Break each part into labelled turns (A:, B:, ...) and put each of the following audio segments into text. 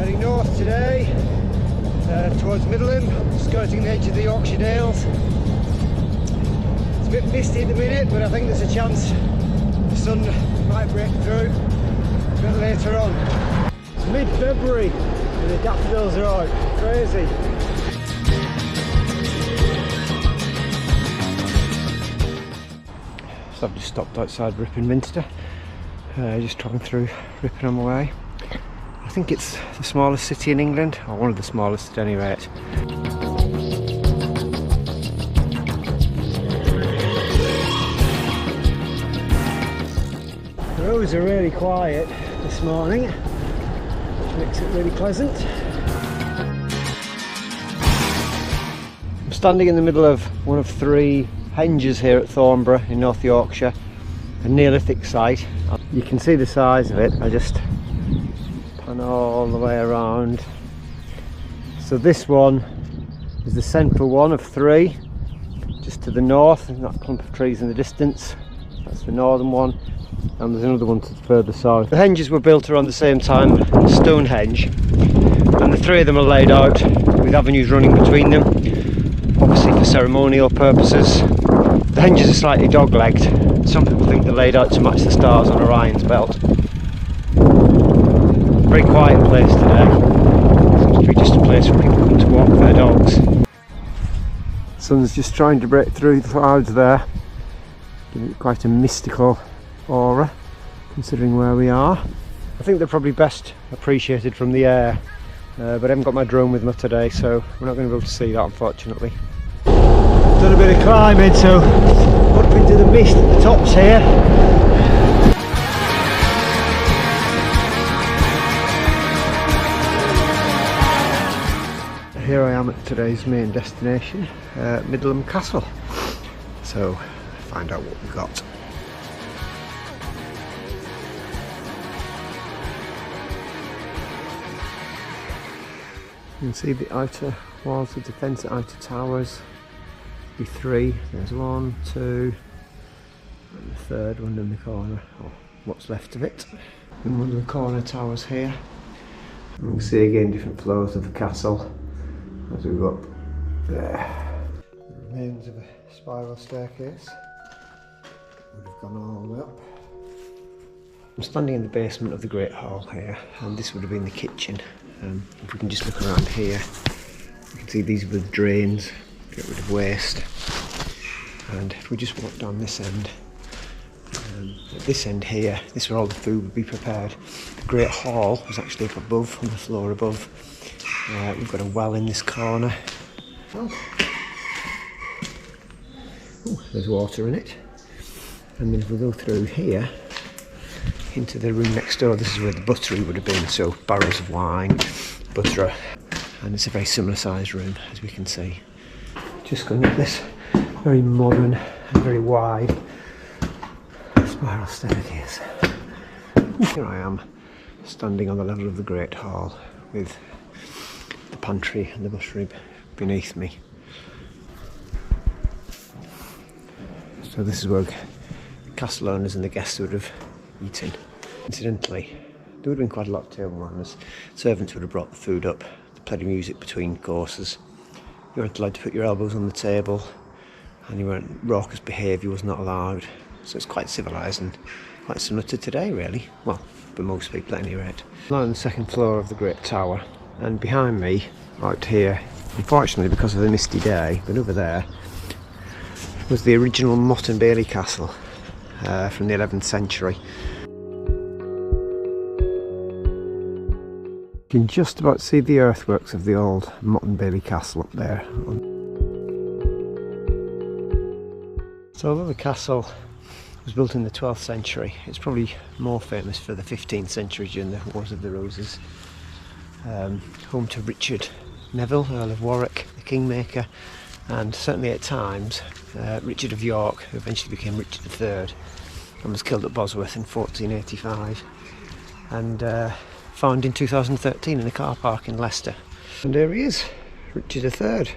A: Heading north today, towards Middleham, skirting the edge of the Yorkshire Dales. It's a bit misty at the minute, but I think there's a chance the sun might break through a bit later on. It's mid-February and the daffodils are out. Crazy. So I've just stopped outside Ripon Minster, just travelling through Ripon on my way. I think it's the smallest city in England, or one of the smallest at any rate. The roads are really quiet this morning, which makes it really pleasant. I'm standing in the middle of one of three henges here at Thornborough in North Yorkshire, a Neolithic site. You can see the size of it. I just pan all the way around. So this one is the central one of three, just to the north. There's that clump of trees in the distance. That's the northern one, and there's another one to the further south. The henges were built around the same time as Stonehenge, and the three of them are laid out with avenues running between them, obviously for ceremonial purposes. The henges are slightly dog-legged. Some people think they're laid out to match the stars on Orion's belt. Very quiet place today. Seems to be just a place where people come to walk their dogs. The sun's just trying to break through the clouds there, giving it quite a mystical aura, considering where we are. I think they're probably best appreciated from the air, but I haven't got my drone with me today, so we're not going to be able to see that, unfortunately. Done a bit of climbing, so up into the mist at the tops here. Here I am at today's main destination, Middleham Castle. So, find out what we've got. You can see the outer walls of defence, the outer towers. Be three. There's one, two, and the third one in the corner, or what's left of it. And one of the corner towers here. You can see again different floors of the castle as we go up there. The remains of a spiral staircase would have gone all the way up. I'm standing in the basement of the Great Hall here, and this would have been the kitchen. If we can just look around here, you can see these were the drains, get rid of waste. And if we just walk down this end, at this end here, this is where all the food would be prepared. The Great Hall was actually up above, on the floor above. We've got a well in this corner. Oh, there's water in it. And then if we go through here, into the room next door, this is where the buttery would have been, so barrels of wine, butter, and it's a very similar sized room, as we can see. Just going up this very modern and very wide spiral staircase. Here I am, standing on the level of the Great Hall, with the pantry and the buttery beneath me. So this is where castle owners and the guests would have eaten. Incidentally, there would have been quite a lot of table manners. Servants would have brought the food up, they played music between courses. You weren't allowed to put your elbows on the table, and you weren't raucous behaviour was not allowed. So it's quite civilised and quite similar to today, really. Well, for most people at any rate. I'm on the second floor of the Great Tower, and behind me, out here, unfortunately because of the misty day, but over there, was the original Motte and Bailey Castle from the 11th century. You can just about see the earthworks of the old Motte and Bailey Castle up there. So although the castle was built in the 12th century, it's probably more famous for the 15th century during the Wars of the Roses. Home to Richard Neville, Earl of Warwick, the Kingmaker, and certainly at times Richard of York, who eventually became Richard III and was killed at Bosworth in 1485, and found in 2013 in a car park in Leicester. And there he is, Richard III.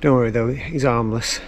A: Don't worry though, he's harmless.